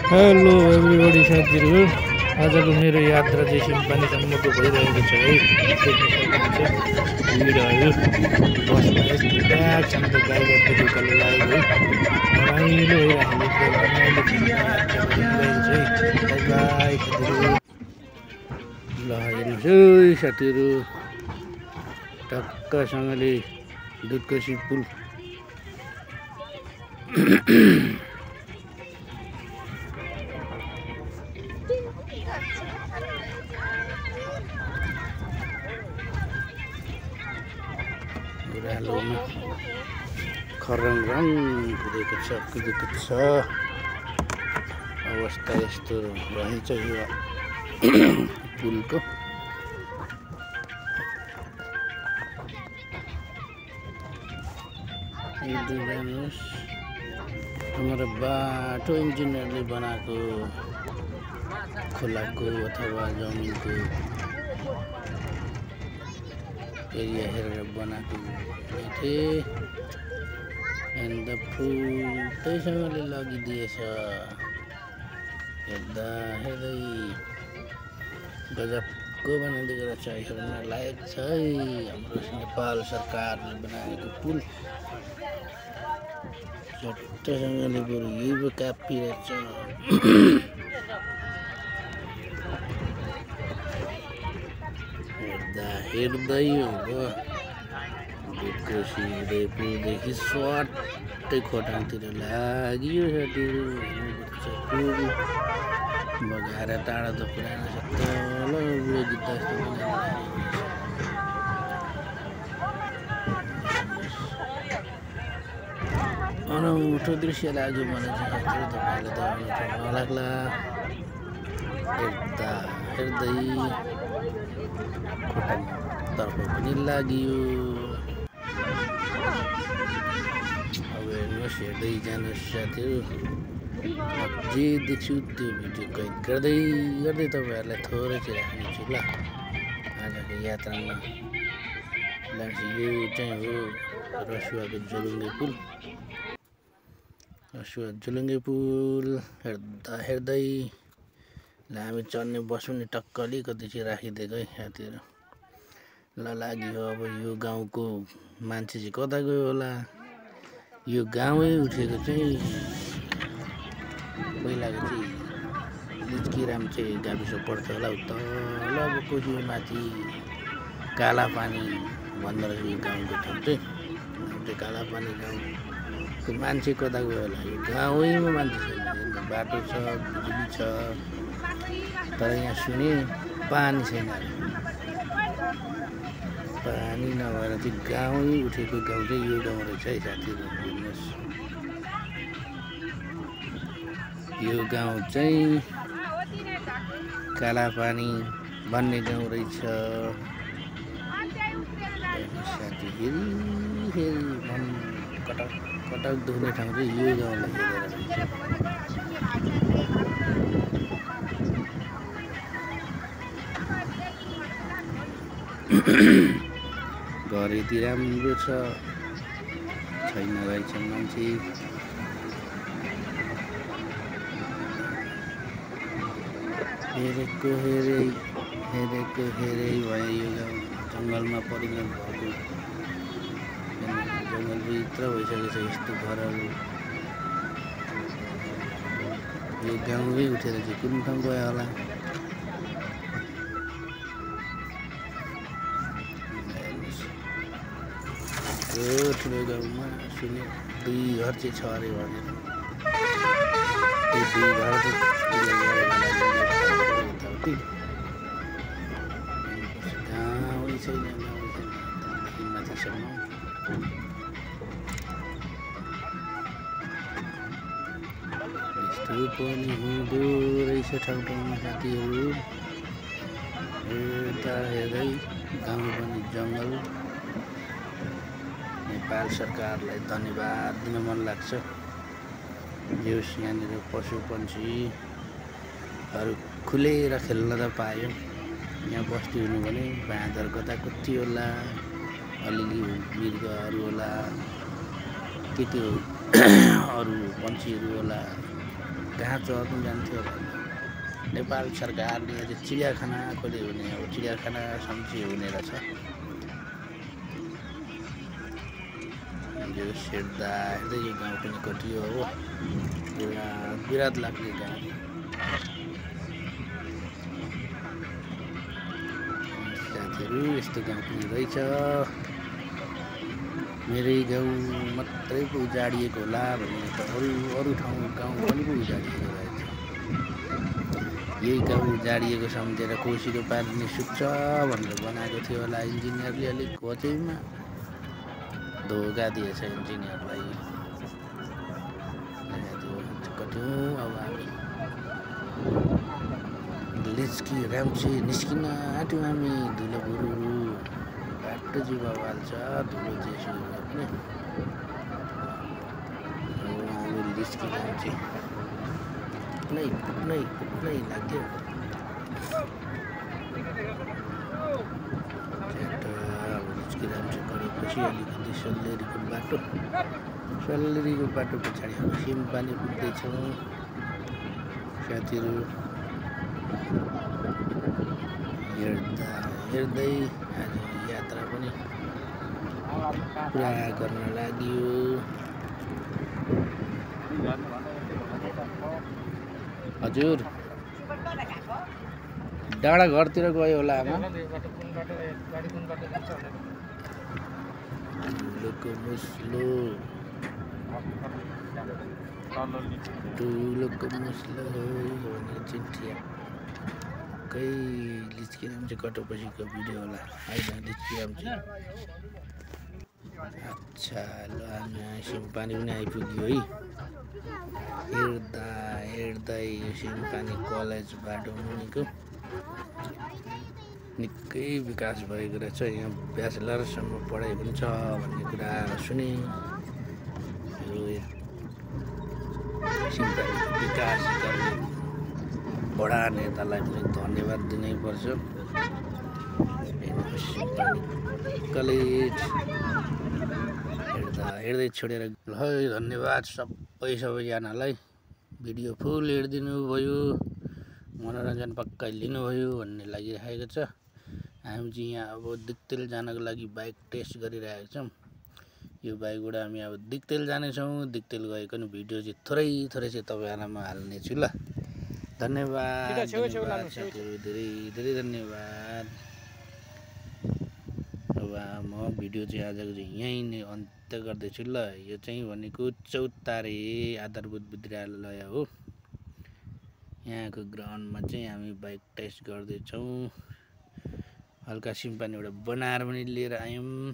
Hello everybody साथीहरू, आजको मेरो यात्रा चाहिँ सिम्पानीसम्मको भइरहेको छ है। देख्न सक्नुहुन्छ भिडहरू बसमा यस्तो प्याक छ नि त, गाईबाट उकालो लागेको है। रमाइलो भइरहेको छ, रमाइलो यात्रा गरिरहेको छ है। बाई साथीहरू, ल हेर्नुहोस् है साथीहरू, टक्कसँगले दुधकोशी पुल ओह्रालोमा खरङ कुदेको छ। अवस्था यस्तो रहन्छ यो पुलको। हेर्नुहोस्, हाम्रो बाटो इन्जिनियरले बनाएको खोलाको अथवा जमिनको एरिया हेरेर बनाएको थिए। एन्ड द फुल त्यहीसँगले लगिदिएछ। हेर्दै गजबको बनाइदिएको रहेछ। हेर्न लायक छ है हाम्रो नेपाल सरकारले बनाएको पुल। चट्टसँगले बरु यो कापी रहेछ। हेर्दै हो दुधकोशी उदयपुरदेखि स्वाटै खोटाङतिर लाग्यो साथीहरू। पुल बगाएर टाढा त पुरानो छ, तल बुढो गीत जस्तो अनौठो दृश्य लाग्यो मलाई चाहिँ साथीहरू। तपाईँले त अनौठो नलाग्ला। हेर्दै खोटाङतर्फ पनि लाग्यो। अब हेर्नुहोस्, हेर्दै जानुहोस् साथीहरू। जे देख्छु त्यो भिडियो कैद गर्दै तपाईँहरूलाई थोरै चाहिँ राख्नेछु ल। आजको यात्रामा यो चाहिँ हो रसुवाको झोलुङ्गे पुल। हेर्दै ल हामी चढ्ने बस्ने टक्क अलिकति चाहिँ राखिदिएको है साथीहरू। ल लाग्यो। अब यो गाउँको मान्छे चाहिँ कता गयो होला। यो गाउँै उठेको चाहिँ पहिलाको चाहिँ निस्किराम चाहिँ गाविस पर्छ होला। तल अब कोही माथि काला पानी भन्दो रहेछ यो गाउँको ठाउँ चाहिँ। काला पानी गाउँको मान्छे कता गयो होला। यो गाउँैमा मान्छे छैन। बाटो छ, बिजुली छ, तर यहाँ सुने पानी छैन। पानी नभएर चाहिँ गाउँै उठेको गाउँ चाहिँ यो गाउँ रहेछ है साथीहरू। हेर्नुहोस्, यो गाउँ चाहिँ काला पानी भन्ने गाउँ रहेछ साथी। फेरि मन कटक दुख्ने ठाउँ चाहिँ यो गाउँलाई हेरेर रहेछ। घर यति राम्रो छ, छैन रहेछ मान्छे। हेरेको हेरे भयो यो गाउँ। जङ्गलमा परिणत भएको, जङ्गलभित्र भइसकेको छ यस्तो घरहरू। यो गाउँै उठेर चाहिँ कुन ठाउँ गयो होला। ठुलो गाउँमा सुने 2 घर चाहिँ छ अरे भनेर। त्यो 2 घर गाउँै छैन माथिसम्म। यस्तो पनि हुँदो रहेछ ठाउँमा साथीहरू। हेर्दै गाउँ पनि जङ्गल। नेपाल सरकारलाई धन्यवाद दिन मन लाग्छ। यो यहाँनिर पशु पन्छीहरू खुलेर खेल्न त पायो। यहाँ बस्ती हुनु भने बाँदर कता कति होला, अलिअलि मृगहरू होला, के अरू पन्छीहरू होला। कहाँ चढ्नु जान्थ्यो नेपाल सरकारले अझै चिडियाखाना खोल्यो भने अब चिडियाखाना सम्झी हुने रहेछ। यो हेर्दा हेर्दै यो गाउँ पनि कटियो हो, विराट लाग्ने गाउँ। साथीहरू यस्तो गाउँ पनि रहेछ। मेरै गाउँ मात्रै पो उजाडिएको होला भन्ने त अरू ठाउँ गाउँ पनि पो उजाडिएको रहेछ। यही गाउँ उजाडिएको सम्झेर कोसीको पानी सुक्छ भनेर बनाएको थियो होला इन्जिनियरले। अलिक वचैमा धोका दिएछ इन्जिनियरलाई। कट्यौँ अब हामी लिच्की राम्ची निस्किन आँट्यौँ हामी। धुलो बुरुरु बाटो जिउ बवाल छ, धुलो जेसो पनि। हामी लिच्की राम्ची पुग्नै लाग्यो। लिच्की राम्ची गरेपछि अलिकति सल्लेरीको बाटो पछाडि हामी सिमपानी पुग्दैछौँ। साथीहरू हेर्दै आज यात्रा पनि पुरा गर्न लाग्यो। हजुर डाँडा घरतिर गयो होला आमा। ठुलोको मुस्लो भनेर चिन्ठ्याक्कै लिच्की राम्ची कटोपछिको भिडियो होला होइन लिच्की राम्ची। अच्छा ल हामी सिमपानी पनि आइपुग्यो है। हेर्दै यो सिमपानी कलेज बाटो मुनिको निकै विकास भएको रहेछ। यहाँ ब्याचलरसम्म पढाइ पनि छ भन्ने कुरा सुने। यो सिमपानीको विकास गर्ने बडा नेतालाई पनि धन्यवाद दिनै पर्छ। सिमपानी कलेज हेर्दै छोडेर ल धन्यवाद सबैजनालाई। भिडियो फुल हेरिदिनु भयो, मनोरञ्जन पक्का लिनुभयो भन्ने लागिरहेको छ। हामी चाहिँ यहाँ अब दिक्तेल जानको लागि बाइक टेस्ट गरिरहेको छौँ। यो बाइकबाट हामी अब दिक्तेल जानेछौँ। दिक्तेल गएको भिडियो चाहिँ थोरै चाहिँ तपाईँहरूलाई म हाल्नेछु ल। धन्यवाद साथीहरू, धेरै धन्यवाद। अब म भिडियो चाहिँ आजको चाहिँ यहीँ नै अन्त्य गर्दैछु ल। यो चाहिँ भनेको चौतारे आधारभूत विद्यालय हो। यहाँको ग्राउन्डमा चाहिँ हामी बाइक टेस्ट गर्दैछौँ। हल्का सिमपानीबाट बनाएर पनि लिएर आयौँ।